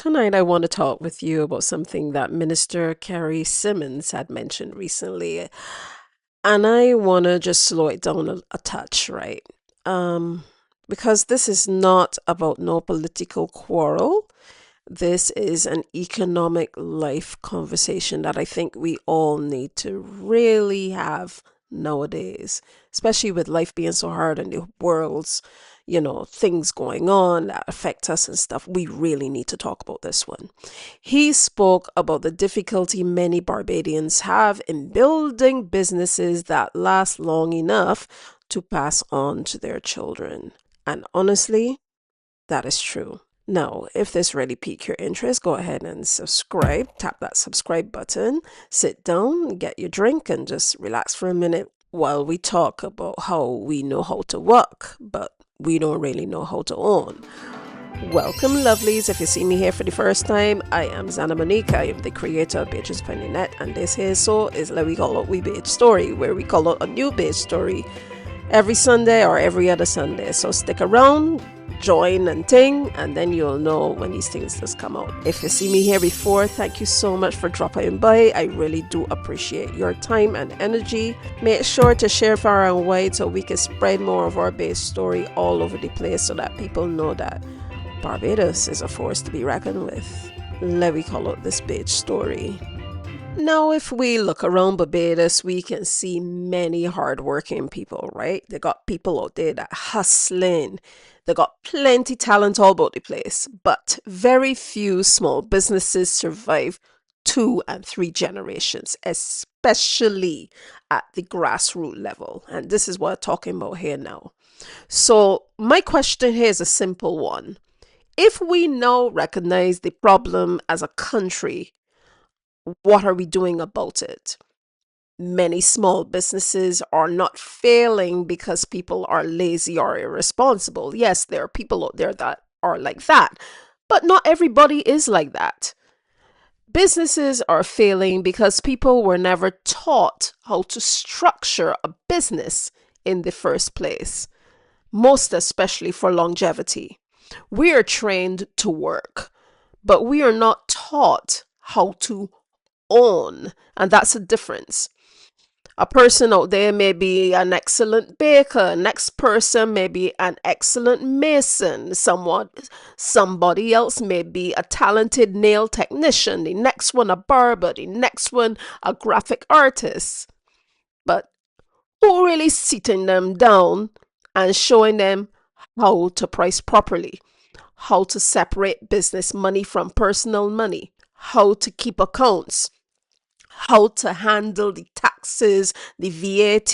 Tonight, I want to talk with you about something that Minister Carrie Simmons had mentioned recently. And I want to just slow it down a touch, right? Um, because this is not about no political quarrel. This is an economic life conversation that I think we all need to really have nowadays, especially with life being so hard and the world's, things going on that affect us and stuff. We really need to talk about this one. He spoke about the difficulty many Barbadians have in building businesses that last long enough to pass on to their children. And honestly, that is true. Now, if this really piqued your interest, go ahead and subscribe. Tap that subscribe button, sit down, get your drink, and just relax for a minute while we talk about how we know how to work, but we don't really know how to own. Welcome, lovelies. If you see me here for the first time, I am Zana Monique. I am the creator of Bajans.net, and this here so is what we call it We BajStory, where we call out a new BajStory every Sunday or every other Sunday. So stick around, join and ting, and then you'll know when these things just come out. If you see me here before, thank you so much for dropping by. I really do appreciate your time and energy. Make sure to share far and wide so we can spread more of our BajStory all over the place so that people know that Barbados is a force to be reckoned with. Let me call it this BajStory. Now, if we look around Barbados, we can see many hardworking people, right? They got people out there that hustling. They got plenty talent all about the place, but very few small businesses survive 2 and 3 generations, especially at the grassroots level. And this is what I'm talking about here now. So my question here is a simple one. If we now recognize the problem as a country, what are we doing about it? Many small businesses are not failing because people are lazy or irresponsible. Yes, there are people out there that are like that, but not everybody is like that. Businesses are failing because people were never taught how to structure a business in the first place, most especially for longevity. We are trained to work, but we are not taught how to own, and that's a difference. A person out there may be an excellent baker, next person may be an excellent mason, somebody else may be a talented nail technician, the next one a barber, the next one a graphic artist. But who really sitting them down and showing them how to price properly, how to separate business money from personal money, how to keep accounts, how to handle the taxes, the VAT,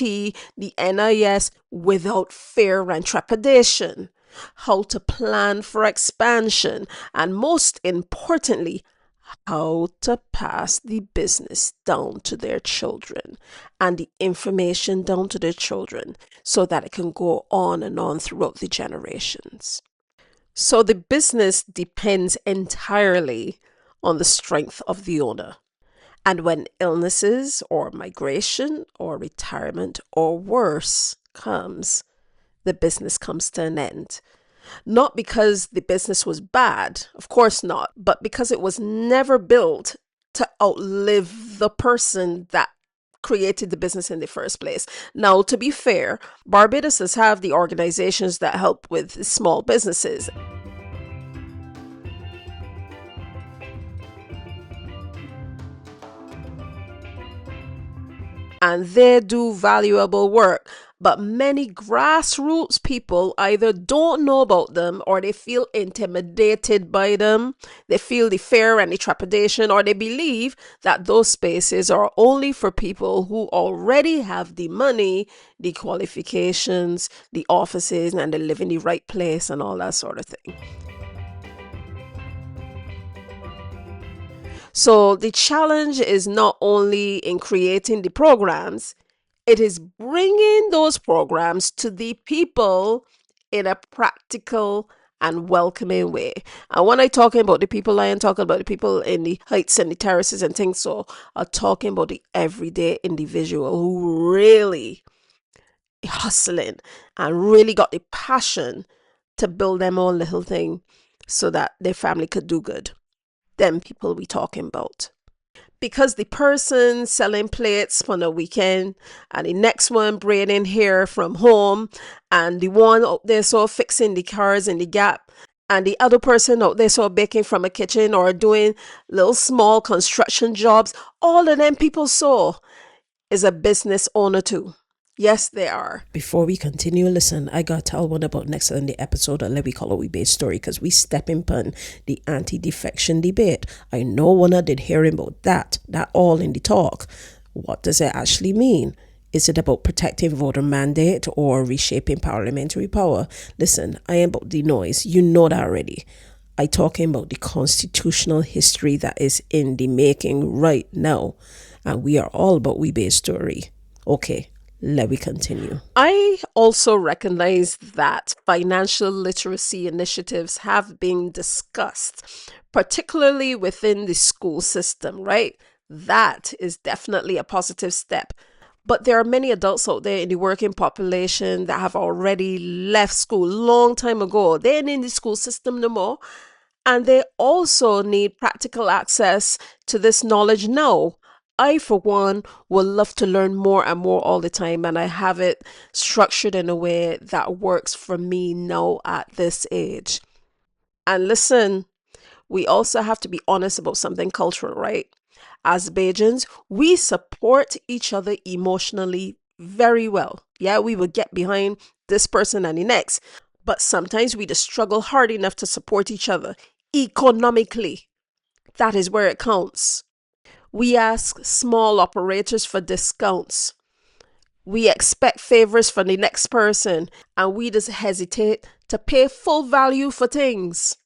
the NIS without fear and trepidation, how to plan for expansion, and most importantly, how to pass the business down to their children and the information down to their children so that it can go on and on throughout the generations. So the business depends entirely on the strength of the owner. And when illnesses or migration or retirement or worse comes, the business comes to an end. Not because the business was bad, of course not, but because it was never built to outlive the person that created the business in the first place. Now, to be fair, Barbados does have the organizations that help with small businesses. And they do valuable work. But many grassroots people either don't know about them or they feel intimidated by them. They feel the fear and the trepidation, or they believe that those spaces are only for people who already have the money, the qualifications, the offices, and they live in the right place and all that sort of thing. So the challenge is not only in creating the programs, it is bringing those programs to the people in a practical and welcoming way. And when I talking about the people, I am talking about the people in the heights and the terraces and things. So I'm talking about the everyday individual who really hustling and really got the passion to build them own little thing so that their family could do good. Them people we talking about. Because the person selling plates for the weekend and the next one braiding hair from home and the one out there so fixing the cars in the gap and the other person out there so baking from a kitchen or doing little small construction jobs, all of them people saw is a business owner too. Yes, they are. Before we continue, listen, I got to tell one about next in the episode of Let Me Call It We BajStory because we stepping pun the anti-defection debate. I know one of did hearing about that all in the talk. What does it actually mean? Is it about protecting voter mandate or reshaping parliamentary power? Listen, I am about the noise. You know that already. I talking about the constitutional history that is in the making right now. And we are all about we BajStory. Okay, let me continue. I also recognize that financial literacy initiatives have been discussed, particularly within the school system, right? That is definitely a positive step. But there are many adults out there in the working population that have already left school long time ago. They're in the school system no more. And they also need practical access to this knowledge now. I, for one, would love to learn more and more all the time, and I have it structured in a way that works for me now at this age. And listen, we also have to be honest about something cultural, right? As Bajans, we support each other emotionally very well. Yeah, we will get behind this person and the next, but sometimes we just struggle hard enough to support each other economically. That is where it counts. We ask small operators for discounts. We expect favors from the next person, and we just hesitate to pay full value for things.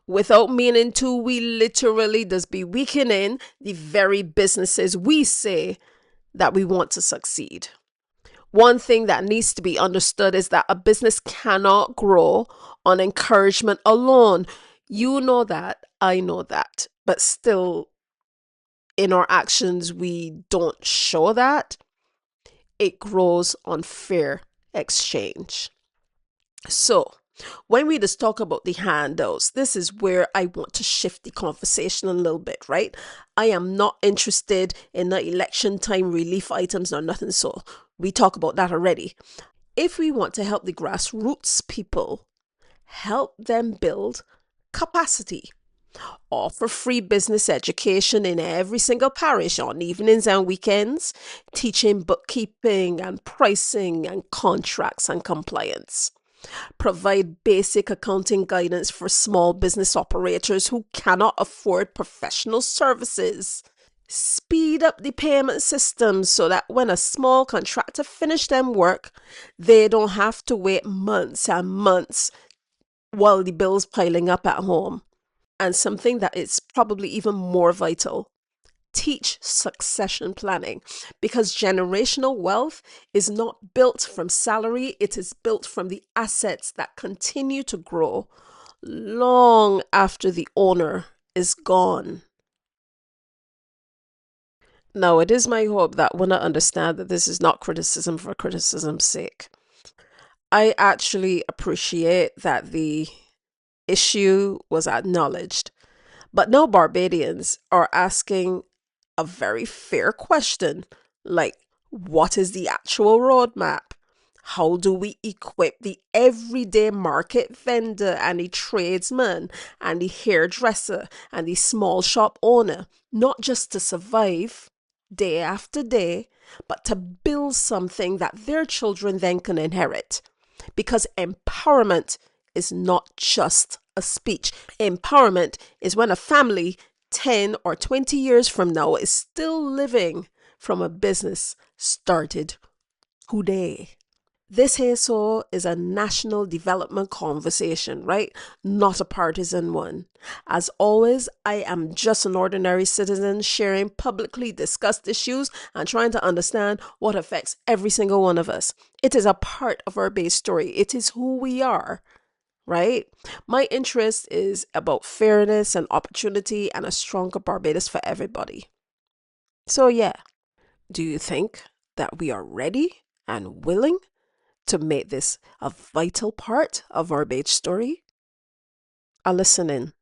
Without meaning to, we literally just be weakening the very businesses we say that we want to succeed. One thing that needs to be understood is that a business cannot grow on encouragement alone. You know that, I know that, but still, in our actions, we don't show that. It grows on fair exchange. So, when we just talk about the handouts, this is where I want to shift the conversation a little bit, right? I am not interested in the election time relief items or nothing, so we talk about that already. If we want to help the grassroots people, help them build capacity. Offer free business education in every single parish on evenings and weekends, teaching bookkeeping and pricing and contracts and compliance. Provide basic accounting guidance for small business operators who cannot afford professional services. Speed up the payment system so that when a small contractor finish them work, they don't have to wait months and months while the bills piling up at home. And something that is probably even more vital, teach succession planning, because generational wealth is not built from salary, it is built from the assets that continue to grow long after the owner is gone. Now, it is my hope that when I understand that this is not criticism for criticism's sake. I actually appreciate that the issue was acknowledged. But now Barbadians are asking a very fair question like, what is the actual roadmap? How do we equip the everyday market vendor and the tradesman and the hairdresser and the small shop owner, not just to survive day after day, but to build something that their children then can inherit? Because empowerment is not just a speech. Empowerment is when a family 10 or 20 years from now is still living from a business started today. This here so is a national development conversation, right? Not a partisan one. As always, I am just an ordinary citizen sharing publicly discussed issues and trying to understand what affects every single one of us. It is a part of our BajStory. It is who we are, right? My interest is about fairness and opportunity and a stronger Barbados for everybody. So yeah, do you think that we are ready and willing to make this a vital part of our BajStory? I'll listen in.